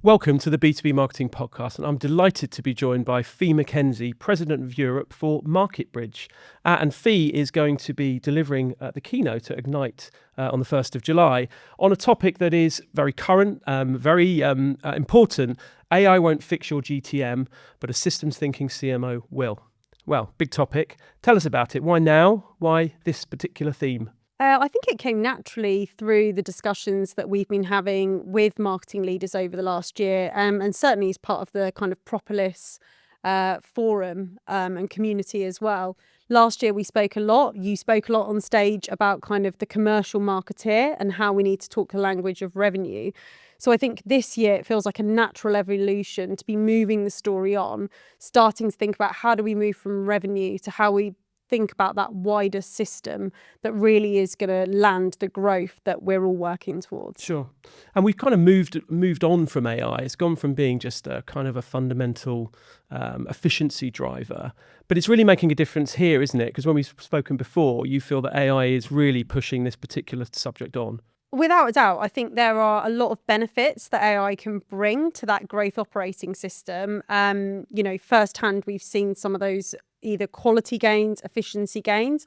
Welcome to the B2B Marketing Podcast, and I'm delighted to be joined by Fiona McKenzie, President of Europe for Marketbridge. And Fee is going to be delivering the keynote at Ignite on the 1st of July on a topic that is very current, very important. AI won't fix your GTM, but a systems thinking CMO will. Well, big topic. Tell us about it. Why now? Why this particular theme? I think it came naturally through the discussions that we've been having with marketing leaders over the last year, and certainly as part of the kind of Propolis forum and community as well. Last year we spoke a lot. You spoke a lot on stage about kind of the commercial marketeer and how we need to talk the language of revenue. So I think this year it feels like a natural evolution to be moving the story on, starting to think about how do we move from revenue to how we think about that wider system that really is going to land the growth that we're all working towards. Sure. And we've kind of moved on from AI. It's gone from being just a kind of a fundamental efficiency driver, but it's really making a difference here, isn't it? Because when we've spoken before, you feel that AI is really pushing this particular subject on. Without a doubt, I think there are a lot of benefits that AI can bring to that growth operating system. Firsthand, we've seen some of those either quality gains, efficiency gains.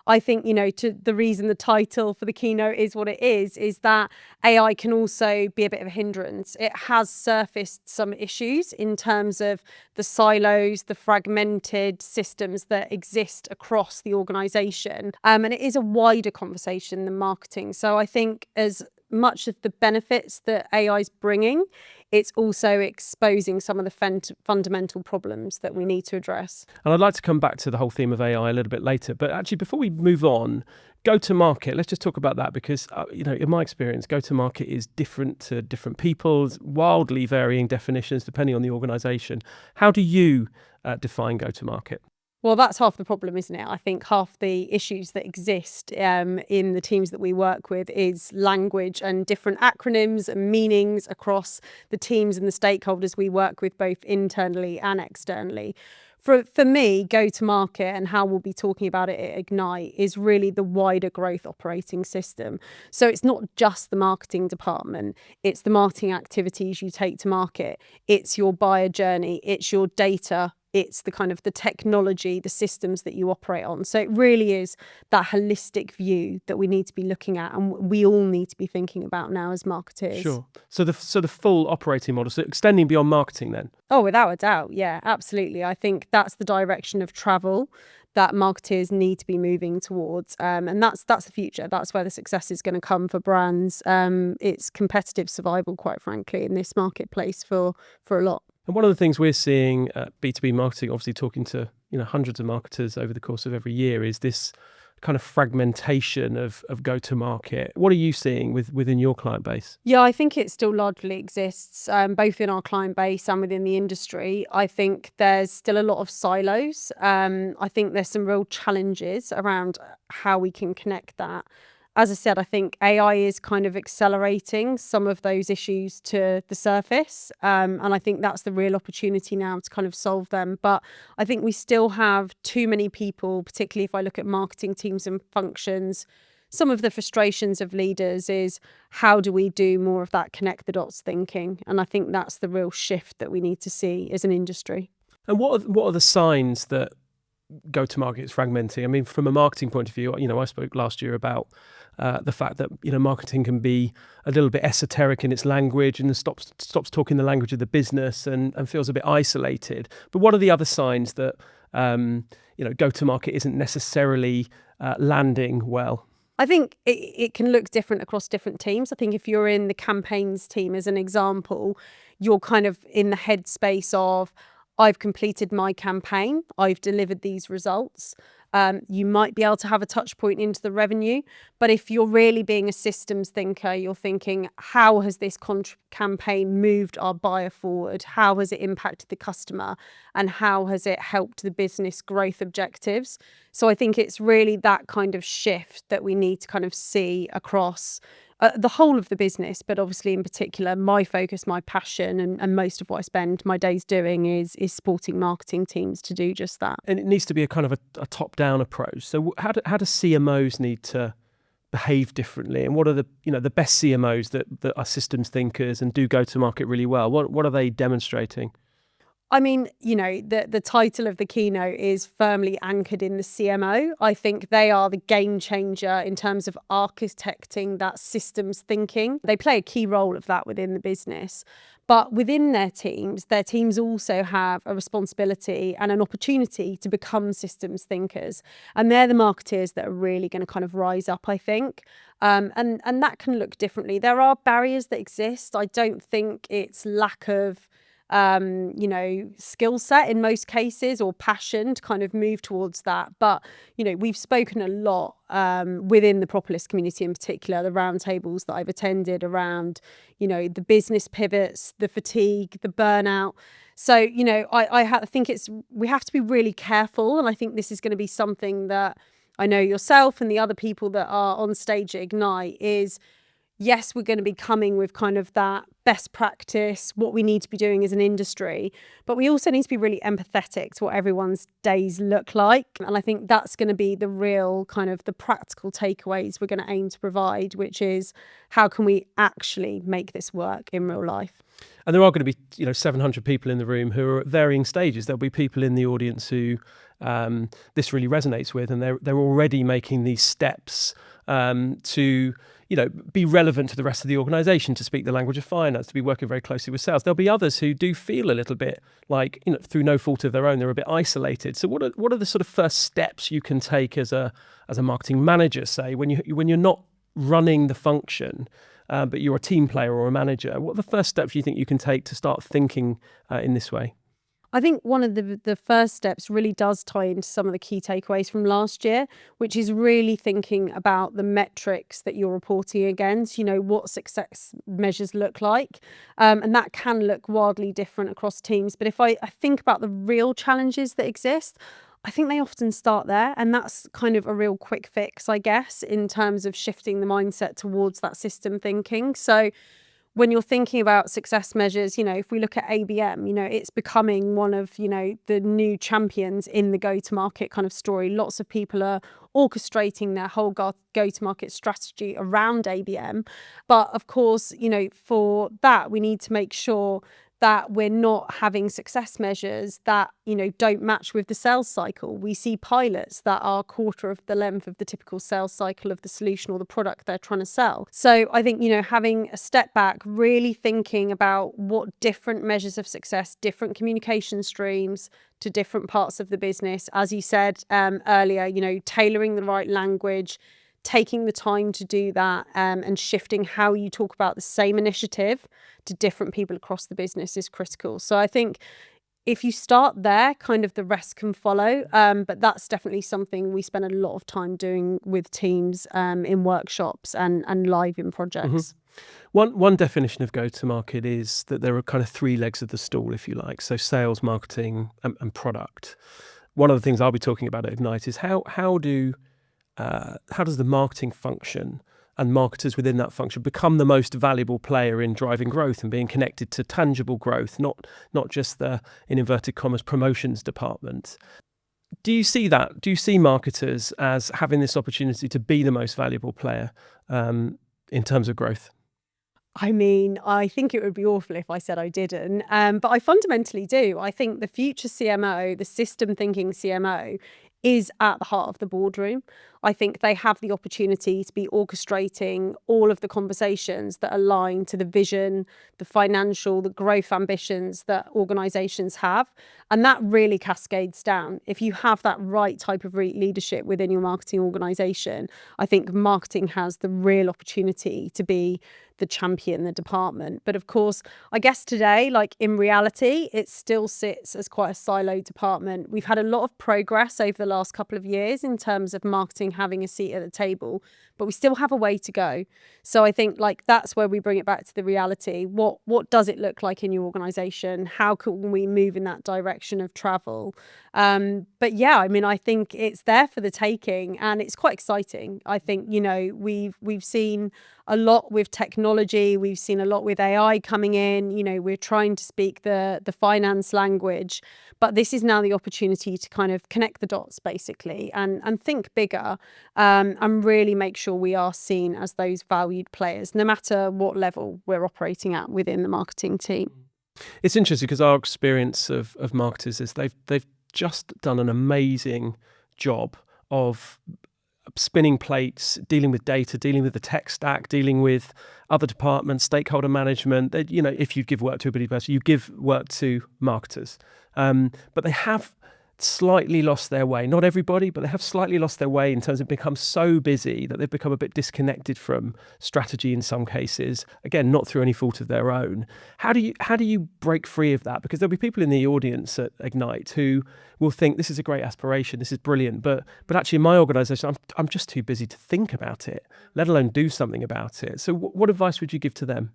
I think, to the reason the title for the keynote is what it is that AI can also be a bit of a hindrance. It has surfaced some issues in terms of the silos, the fragmented systems that exist across the organisation. And it is a wider conversation than marketing. So I think as much of the benefits that AI is bringing, it's also exposing some of the fundamental problems that we need to address. And I'd like to come back to the whole theme of AI a little bit later. But actually, before we move on, go-to-market, let's just talk about that because, in my experience, go-to-market is different to different people, wildly varying definitions depending on the organisation. How do you define go-to-market? Well, that's half the problem, isn't it? I think half the issues that exist in the teams that we work with is language and different acronyms and meanings across the teams and the stakeholders we work with, both internally and externally. For me, go-to-market and how we'll be talking about it at Ignite is really the wider growth operating system. So it's not just the marketing department, it's the marketing activities you take to market, it's your buyer journey, it's your data, it's the kind of the technology, the systems that you operate on. So it really is that holistic view that we need to be looking at and we all need to be thinking about now as marketers. Sure. So the full operating model, so extending beyond marketing then? Oh, without a doubt. Yeah, absolutely. I think that's the direction of travel that marketers need to be moving towards. And that's the future. That's where the success is going to come for brands. It's competitive survival, quite frankly, in this marketplace for a lot. And one of the things we're seeing at B2B Marketing, obviously talking to hundreds of marketers over the course of every year, is this kind of fragmentation of go-to-market. What are you seeing within your client base? Yeah, I think it still largely exists, both in our client base and within the industry. I think there's still a lot of silos. I think there's some real challenges around how we can connect that. As I said, I think AI is kind of accelerating some of those issues to the surface. And I think that's the real opportunity now to kind of solve them. But I think we still have too many people, particularly if I look at marketing teams and functions. Some of the frustrations of leaders is how do we do more of that connect the dots thinking? And I think that's the real shift that we need to see as an industry. And what are the signs that go-to-market is fragmenting? I mean, from a marketing point of view, I spoke last year about the fact that marketing can be a little bit esoteric in its language and stops talking the language of the business and feels a bit isolated. But what are the other signs that go-to-market isn't necessarily landing well? I think it can look different across different teams. I think if you're in the campaigns team, as an example, you're kind of in the headspace of I've completed my campaign, I've delivered these results. You might be able to have a touch point into the revenue, but if you're really being a systems thinker, you're thinking, how has this campaign moved our buyer forward? How has it impacted the customer? And how has it helped the business growth objectives? So I think it's really that kind of shift that we need to kind of see across the whole of the business, but obviously in particular, my focus, my passion, and most of what I spend my days doing is supporting marketing teams to do just that. And it needs to be a kind of a top-down approach. So how do CMOs need to behave differently, and what are the the best CMOs that are systems thinkers and do go to market really well? What are they demonstrating? I mean, the title of the keynote is firmly anchored in the CMO. I think they are the game changer in terms of architecting that systems thinking. They play a key role of that within the business. But within their teams also have a responsibility and an opportunity to become systems thinkers. And they're the marketers that are really going to kind of rise up, I think. And that can look differently. There are barriers that exist. I don't think it's lack of skill set in most cases or passion to kind of move towards that. But, we've spoken a lot within the Propolis community in particular, the roundtables that I've attended around, the business pivots, the fatigue, the burnout. So, I think we have to be really careful. And I think this is going to be something that I know yourself and the other people that are on stage at Ignite is, yes, we're going to be coming with kind of that best practice, what we need to be doing as an industry, but we also need to be really empathetic to what everyone's days look like. And I think that's going to be the real kind of the practical takeaways we're going to aim to provide, which is how can we actually make this work in real life? And there are going to be 700 people in the room who are at varying stages. There'll be people in the audience who this really resonates with, and they're already making these steps to be relevant to the rest of the organization, to speak the language of finance, to be working very closely with sales. There'll be others who do feel a little bit like, through no fault of their own, they're a bit isolated. So what are the sort of first steps you can take as a marketing manager, say, when you're not running the function, but you're a team player or a manager? What are the first steps you think you can take to start thinking in this way? I think one of the first steps really does tie into some of the key takeaways from last year, which is really thinking about the metrics that you're reporting against, what success measures look like. And that can look wildly different across teams. But if I think about the real challenges that exist, I think they often start there. And that's kind of a real quick fix, I guess, in terms of shifting the mindset towards that system thinking. So when you're thinking about success measures, if we look at ABM, it's becoming one of, the new champions in the go-to-market kind of story. Lots of people are orchestrating their whole go-to-market strategy around ABM. But of course, for that, we need to make sure that we're not having success measures that, don't match with the sales cycle. We see pilots that are a quarter of the length of the typical sales cycle of the solution or the product they're trying to sell. So I think, having a step back, really thinking about what different measures of success, different communication streams to different parts of the business, as you said earlier, tailoring the right language, taking the time to do that and shifting how you talk about the same initiative to different people across the business is critical. So I think if you start there, kind of the rest can follow. But that's definitely something we spend a lot of time doing with teams in workshops and live in projects. Mm-hmm. One definition of go-to-market is that there are kind of three legs of the stool, if you like. So sales, marketing, and product. One of the things I'll be talking about at Ignite is how does the marketing function and marketers within that function become the most valuable player in driving growth and being connected to tangible growth, not just the, in inverted commas, promotions department. Do you see that? Do you see marketers as having this opportunity to be the most valuable player in terms of growth? I mean, I think it would be awful if I said I didn't, but I fundamentally do. I think the future CMO, the system thinking CMO, is at the heart of the boardroom. I think they have the opportunity to be orchestrating all of the conversations that align to the vision, the financial, the growth ambitions that organizations have. And that really cascades down. If you have that right type of leadership within your marketing organization, I think marketing has the real opportunity to be the champion, the department. But of course, I guess today, like in reality, it still sits as quite a siloed department. We've had a lot of progress over the last couple of years in terms of marketing having a seat at the table, but we still have a way to go. So I think like that's where we bring it back to the reality. What does it look like in your organization? How can we move in that direction of travel? But yeah, I mean, I think it's there for the taking and it's quite exciting. I think, we've seen a lot with technology. We've seen a lot with AI coming in. We're trying to speak the finance language. But this is now the opportunity to kind of connect the dots basically and think bigger, and really make sure we are seen as those valued players, no matter what level we're operating at within the marketing team. It's interesting because our experience of marketers is they've just done an amazing job of spinning plates, dealing with data, dealing with the tech stack, dealing with other departments, stakeholder management. If you give work to a busy person, you give work to marketers. But they have slightly lost their way. Not everybody, but they have slightly lost their way in terms of become so busy that they've become a bit disconnected from strategy in some cases. Again, not through any fault of their own. How do you break free of that? Because there'll be people in the audience at Ignite who will think this is a great aspiration, this is brilliant, but actually in my organisation, I'm just too busy to think about it, let alone do something about it. So what advice would you give to them?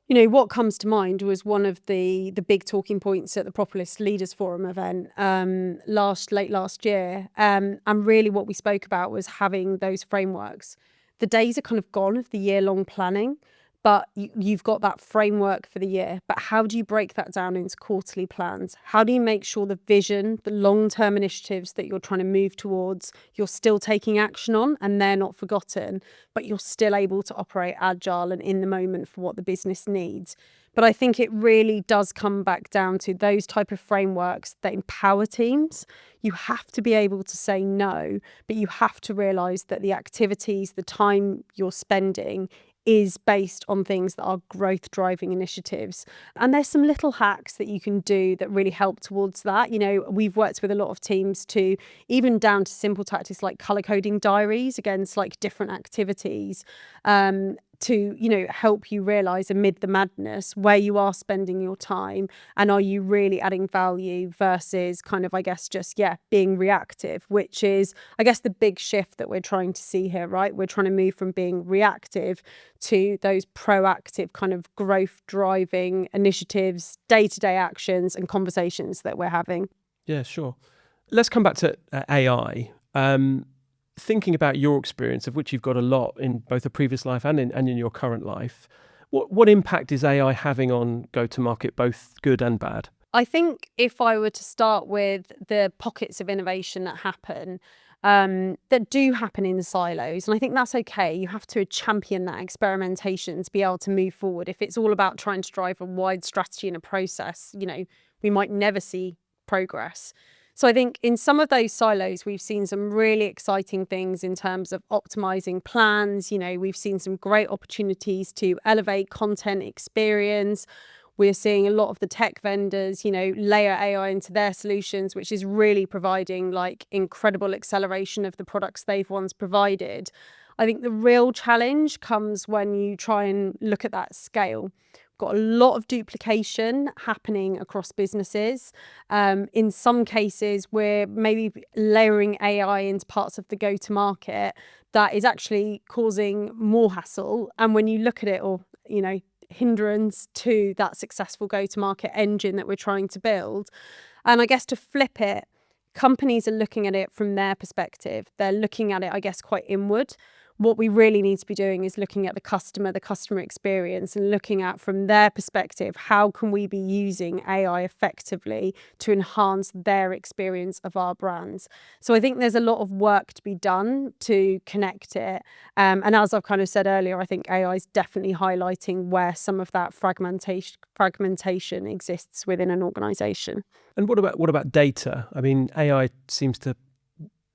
What comes to mind was one of the big talking points at the Propolis Leaders Forum event late last year. And really what we spoke about was having those frameworks. The days are kind of gone of the year-long planning, but you've got that framework for the year. But how do you break that down into quarterly plans? How do you make sure the vision, the long-term initiatives that you're trying to move towards, you're still taking action on and they're not forgotten, but you're still able to operate agile and in the moment for what the business needs? But I think it really does come back down to those type of frameworks that empower teams. You have to be able to say no, but you have to realise that the activities, the time you're spending is based on things that are growth driving initiatives. And there's some little hacks that you can do that really help towards that. We've worked with a lot of teams to even down to simple tactics like color coding diaries against like different activities, to help you realize amid the madness where you are spending your time and are you really adding value versus kind of just being reactive, which is the big shift that we're trying to see here, right? We're trying to move from being reactive to those proactive kind of growth driving initiatives, day-to-day actions and conversations that we're having. Yeah, sure. Let's come back to AI. Thinking about your experience, of which you've got a lot in both a previous life and in your current life, what impact is AI having on go-to-market, both good and bad? I think if I were to start with the pockets of innovation that happen, that do happen in the silos, and I think that's okay. You have to champion that experimentation to be able to move forward. If it's all about trying to drive a wide strategy and a process, we might never see progress. So I think in some of those silos, we've seen some really exciting things in terms of optimizing plans. We've seen some great opportunities to elevate content experience. We're seeing a lot of the tech vendors, layer AI into their solutions, which is really providing like incredible acceleration of the products they've once provided. I think the real challenge comes when you try and look at that scale. Got a lot of duplication happening across businesses. In some cases, we're maybe layering AI into parts of the go-to-market that is actually causing more hassle. And when you look at it, or hindrance to that successful go-to-market engine that we're trying to build. And to flip it, companies are looking at it from their perspective. They're looking at it, quite inward. What we really need to be doing is looking at the customer experience and looking at from their perspective, how can we be using AI effectively to enhance their experience of our brands? So I think there's a lot of work to be done to connect it. And as I've kind of said earlier, I think AI is definitely highlighting where some of that fragmentation exists within an organization. And what about data? I mean, AI seems to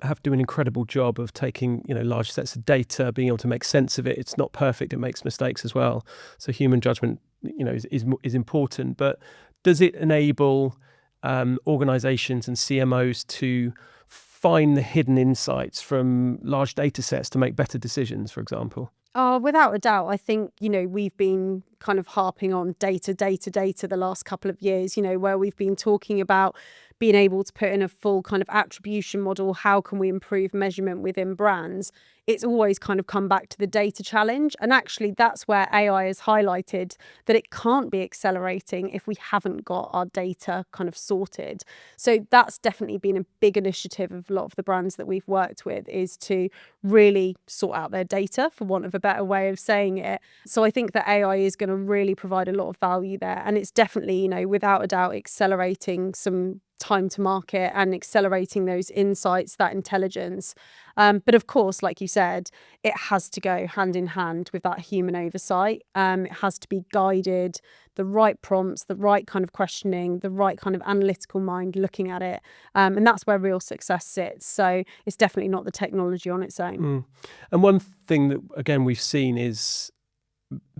have to do an incredible job of taking large sets of data, being able to make sense of it. It's not perfect; it makes mistakes as well. So human judgment, is important. But does it enable organizations and CMOs to find the hidden insights from large data sets to make better decisions, for example? Without a doubt, I think, we've been kind of harping on data the last couple of years, where we've been talking about being able to put in a full kind of attribution model, how can we improve measurement within brands, it's always kind of come back to the data challenge. And actually, that's where AI has highlighted that it can't be accelerating if we haven't got our data kind of sorted. So that's definitely been a big initiative of a lot of the brands that we've worked with, is to really sort out their data, for want of a better way of saying it. So I think that AI is going to really provide a lot of value there. And it's definitely, without a doubt, accelerating some time to market and accelerating those insights, that intelligence. But of course, like you said, it has to go hand in hand with that human oversight. It has to be guided, the right prompts, the right kind of questioning, the right kind of analytical mind looking at it. And that's where real success sits. So it's definitely not the technology on its own. And one thing that, again, we've seen is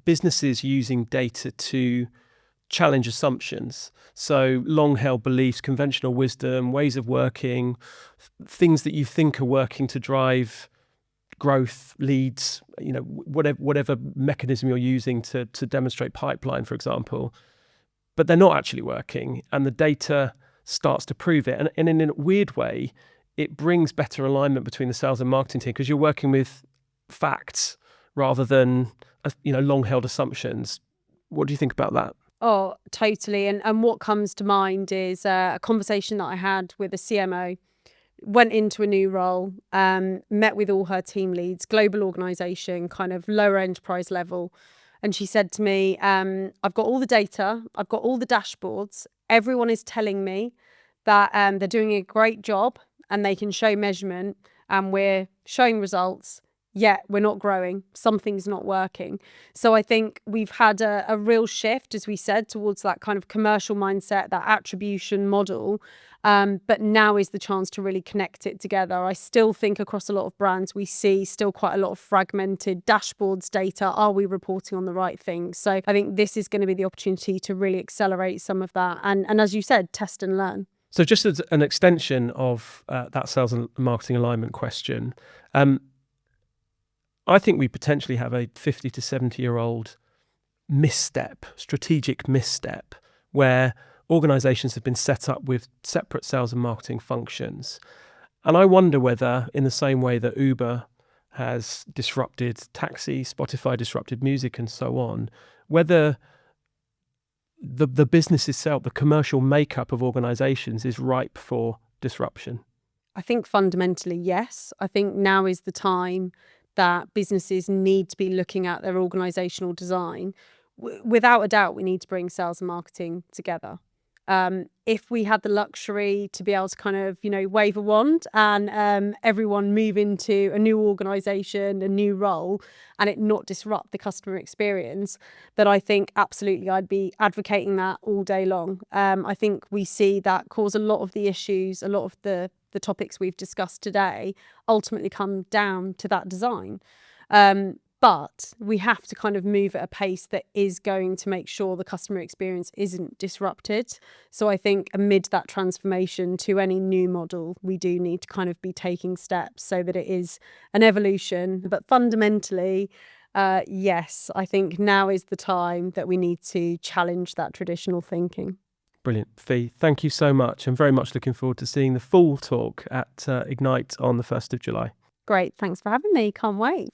businesses using data to challenge assumptions. So long-held beliefs, conventional wisdom, ways of working, things that you think are working to drive growth, leads, whatever mechanism you're using to demonstrate pipeline, for example, but they're not actually working, and the data starts to prove it. And in a weird way, it brings better alignment between the sales and marketing team, because you're working with facts rather than long-held assumptions. What do you think about that? Oh, totally. And what comes to mind is a conversation that I had with a CMO. Went into a new role, met with all her team leads, global organisation, kind of lower enterprise level. And she said to me, I've got all the data, I've got all the dashboards. Everyone is telling me that they're doing a great job and they can show measurement and we're showing results. Yet we're not growing, something's not working. So I think we've had a real shift, as we said, towards that kind of commercial mindset, that attribution model. But now is the chance to really connect it together. I still think across a lot of brands, we see still quite a lot of fragmented dashboards, data. Are we reporting on the right things? So I think this is going to be the opportunity to really accelerate some of that. And as you said, test and learn. So just as an extension of that sales and marketing alignment question, I think we potentially have a 50 to 70-year-old strategic misstep, where organisations have been set up with separate sales and marketing functions. And I wonder whether, in the same way that Uber has disrupted taxi, Spotify disrupted music and so on, whether the business itself, the commercial makeup of organisations, is ripe for disruption. I think fundamentally, yes. I think now is the time that businesses need to be looking at their organisational design. Without a doubt, we need to bring sales and marketing together. If we had the luxury to be able to kind of, wave a wand and everyone move into a new organisation, a new role, and it not disrupt the customer experience, then I think absolutely I'd be advocating that all day long. I think we see that cause a lot of the issues, a lot of the topics we've discussed today ultimately come down to that design. But we have to kind of move at a pace that is going to make sure the customer experience isn't disrupted. So I think amid that transformation to any new model, we do need to kind of be taking steps so that it is an evolution. But fundamentally, yes, I think now is the time that we need to challenge that traditional thinking. Brilliant. Fee, thank you so much. I'm very much looking forward to seeing the full talk at Ignite on the 1st of July. Great. Thanks for having me. Can't wait.